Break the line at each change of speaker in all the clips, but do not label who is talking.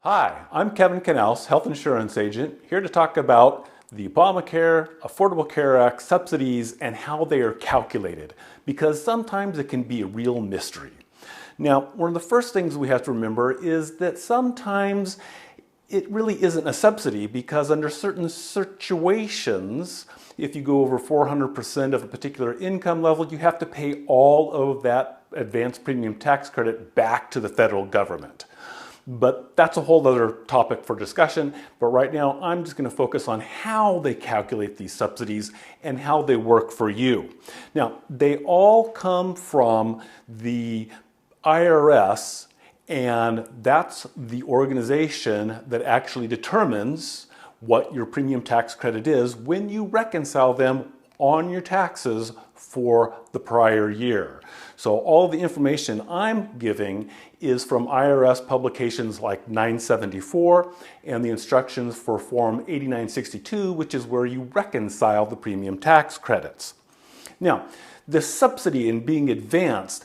Hi, I'm Kevin Canals, health insurance agent, here to talk about the Obamacare, Affordable Care Act, subsidies, and how they are calculated, because sometimes it can be a real mystery. Now, one of the first things we have to remember is that sometimes it really isn't a subsidy, because under certain situations, if you go over 400% of a particular income level, you have to pay all of that advanced premium tax credit back to the federal government. But that's a whole other topic for discussion. But right now, I'm just going to focus on how they calculate these subsidies and how they work for you. Now, they all come from the IRS, and that's the organization that actually determines what your premium tax credit is when you reconcile them on your taxes for the prior year. So all the information I'm giving is from IRS publications like 974 and the instructions for Form 8962, which is where you reconcile the premium tax credits. Now, the subsidy in being advanced,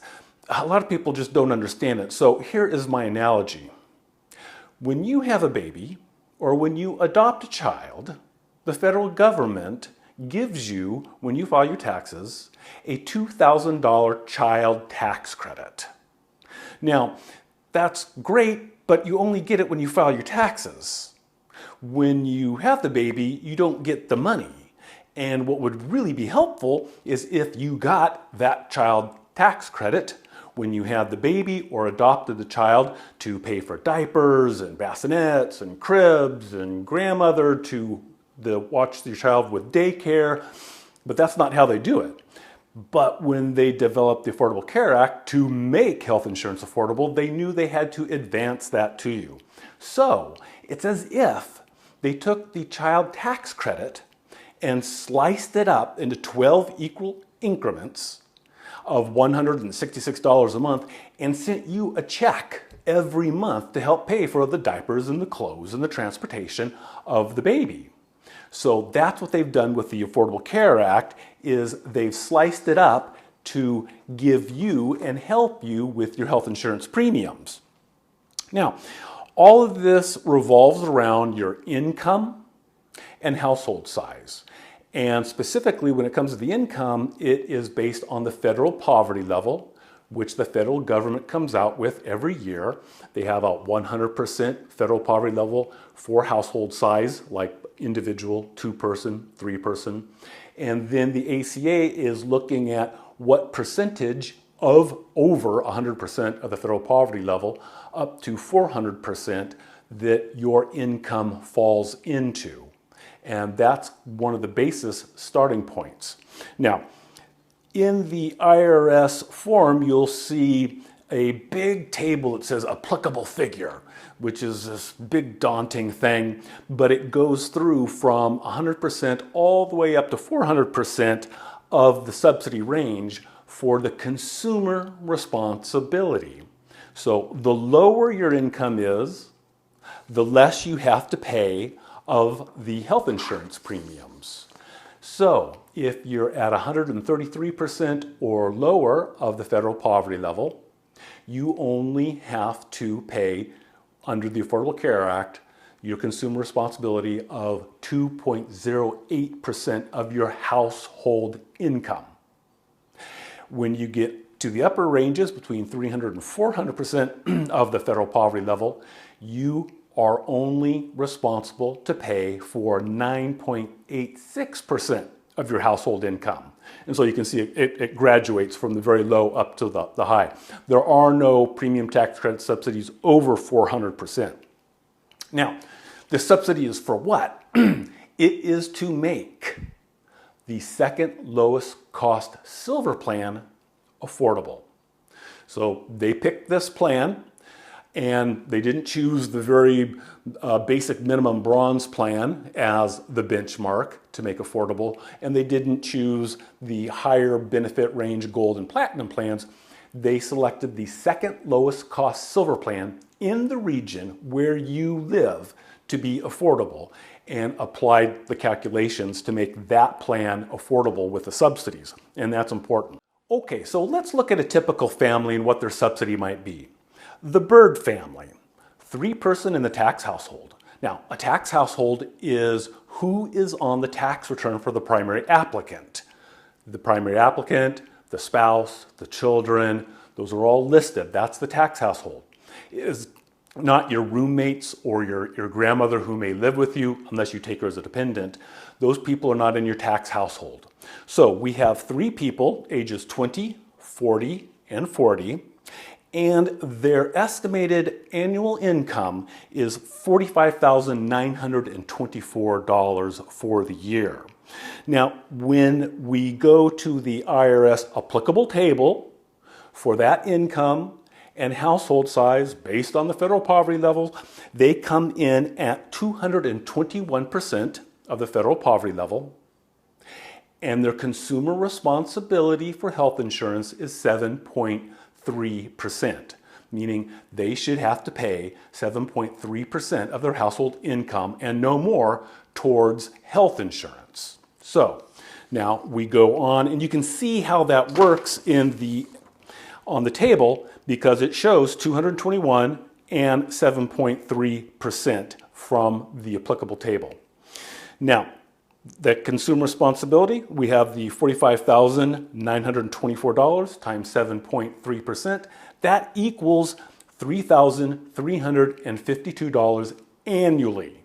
a lot of people just don't understand it. So here is my analogy. When you have a baby or when you adopt a child, the federal government gives you, when you file your taxes, a $2,000 child tax credit. Now, that's great, but you only get it when you file your taxes. When you have the baby, you don't get the money. And what would really be helpful is if you got that child tax credit when you had the baby or adopted the child to pay for diapers and bassinets and cribs and grandmother to watch your child with daycare, but that's not how they do it. But when they developed the Affordable Care Act to make health insurance affordable, they knew they had to advance that to you. So it's as if they took the child tax credit and sliced it up into 12 equal increments of $166 a month and sent you a check every month to help pay for the diapers and the clothes and the transportation of the baby. So that's what they've done with the Affordable Care Act, is they've sliced it up to give you and help you with your health insurance premiums. Now, all of this revolves around your income and household size. And specifically, when it comes to the income, it is based on the federal poverty level, which the federal government comes out with every year. They have a 100% federal poverty level for household size, like individual, two-person, three-person. And then the ACA is looking at what percentage of over 100% of the federal poverty level up to 400% that your income falls into. And that's one of the basis starting points. Now, in the IRS form, you'll see a big table that says applicable figure, which is this big daunting thing, but it goes through from 100% all the way up to 400% of the subsidy range for the consumer responsibility. So the lower your income is, the less you have to pay of the health insurance premiums. So if you're at 133% or lower of the federal poverty level, you only have to pay, under the Affordable Care Act, your consumer responsibility of 2.08% of your household income. When you get to the upper ranges, between 300 and 400% of the federal poverty level, you are only responsible to pay for 9.86% of your household income. And so you can see it graduates from the very low up to the high. There are no premium tax credit subsidies over 400%. Now, the subsidy is for what? It is to make the second lowest cost silver plan affordable. So they picked this plan, and they didn't choose the very basic minimum bronze plan as the benchmark to make affordable, and they didn't choose the higher benefit range gold and platinum plans. They selected the second lowest cost silver plan in the region where you live to be affordable, and applied the calculations to make that plan affordable with the subsidies, and that's important. Okay, so let's look at a typical family and what their subsidy might be. The Bird family, 3-person in the tax household. Now, a tax household is who is on the tax return for the primary applicant. The primary applicant, the spouse, the children, those are all listed. That's the tax household. It is not your roommates or your grandmother who may live with you unless you take her as a dependent. Those people are not in your tax household. So we have 3 people, ages 20, 40, and 40, and their estimated annual income is $45,924 for the year. Now, when we go to the IRS applicable table for that income and household size based on the federal poverty level, they come in at 221% of the federal poverty level, and their consumer responsibility for health insurance is 7.3%, meaning they should have to pay 7.3% of their household income and no more towards health insurance. So now we go on, and you can see how that works on the table, because it shows 221 and 7.3% from the applicable table. Now, the consumer responsibility, we have the $45,924 times 7.3%. That equals $3,352 annually.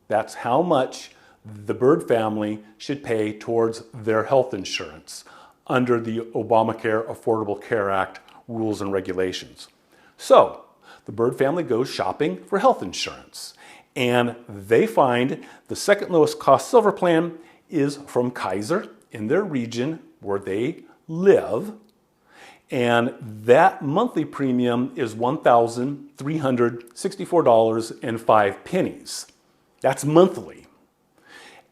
That's how much the Bird family should pay towards their health insurance under the Obamacare Affordable Care Act rules and regulations. So the Bird family goes shopping for health insurance, and they find the second lowest cost silver plan is from Kaiser in their region where they live, and that monthly premium is $1,364.05. That's monthly.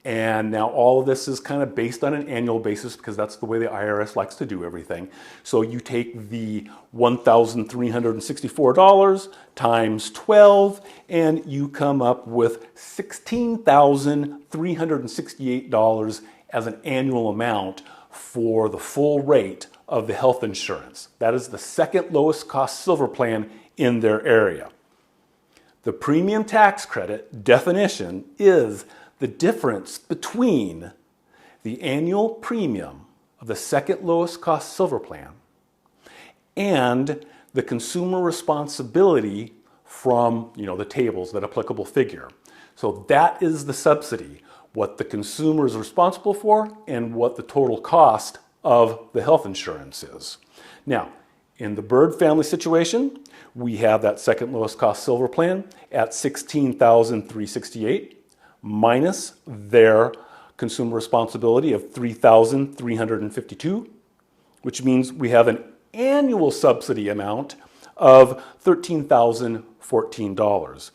And now all of this is kind of based on an annual basis because that's the way the IRS likes to do everything. So you take the $1,364 times 12 and you come up with $16,368 as an annual amount for the full rate of the health insurance. That is the second lowest cost silver plan in their area. The premium tax credit definition is the difference between the annual premium of the second lowest cost silver plan and the consumer responsibility from the tables, that applicable figure. So that is the subsidy, what the consumer is responsible for and what the total cost of the health insurance is. Now, in the Bird family situation, we have that second lowest cost silver plan at $16,368 minus their consumer responsibility of $3,352, which means we have an annual subsidy amount of $13,014.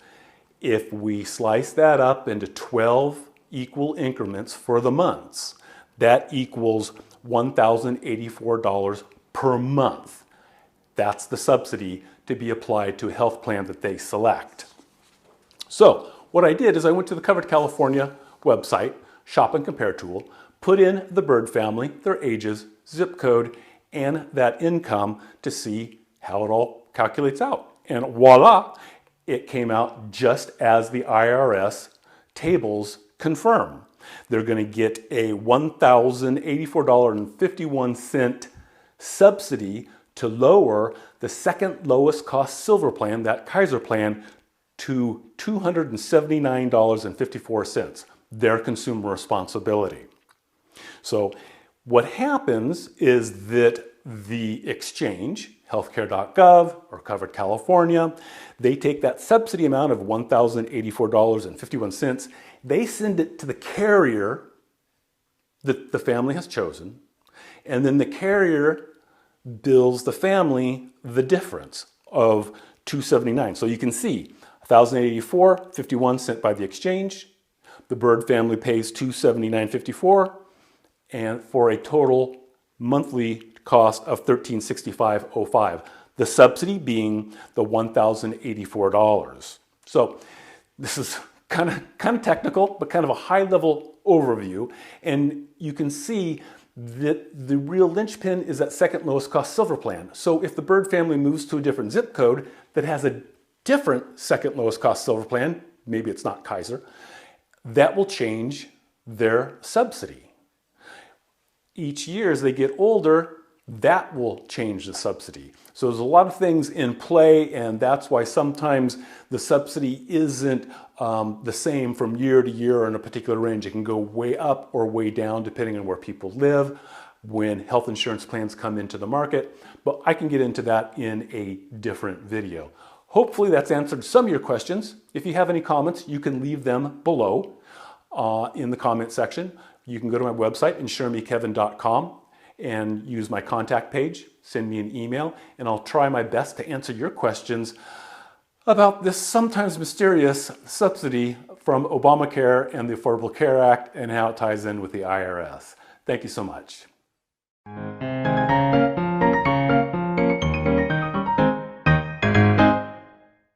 If we slice that up into 12 equal increments for the months, that equals $1,084 per month. That's the subsidy to be applied to a health plan that they select. So what I did is I went to the Covered California website, Shop and Compare tool, put in the Bird family, their ages, zip code, and that income to see how it all calculates out. And voila, it came out just as the IRS tables confirm. They're going to get a $1,084.51 subsidy to lower the second lowest cost silver plan, that Kaiser plan, to $279.54, their consumer responsibility. So what happens is that the exchange, healthcare.gov or Covered California, they take that subsidy amount of $1,084.51, they send it to the carrier that the family has chosen, and then the carrier bills the family the difference of $279. So you can see $1,084.51 sent by the exchange. The Bird family pays $279.54, and for a total monthly cost of $1,365.05. The subsidy being the $1,084. So this is kind of technical, but kind of a high-level overview, and you can see that the real linchpin is that second lowest cost silver plan. So if the Bird family moves to a different zip code that has a different second lowest cost silver plan, maybe it's not Kaiser, that will change their subsidy. Each year as they get older, that will change the subsidy. So there's a lot of things in play, and that's why sometimes the subsidy isn't the same from year to year in a particular range. It can go way up or way down depending on where people live, when health insurance plans come into the market, but I can get into that in a different video. Hopefully that's answered some of your questions. If you have any comments, you can leave them below in the comment section. You can go to my website, insuremekevin.com, and use my contact page, send me an email, and I'll try my best to answer your questions about this sometimes mysterious subsidy from Obamacare and the Affordable Care Act and how it ties in with the IRS. Thank you so much.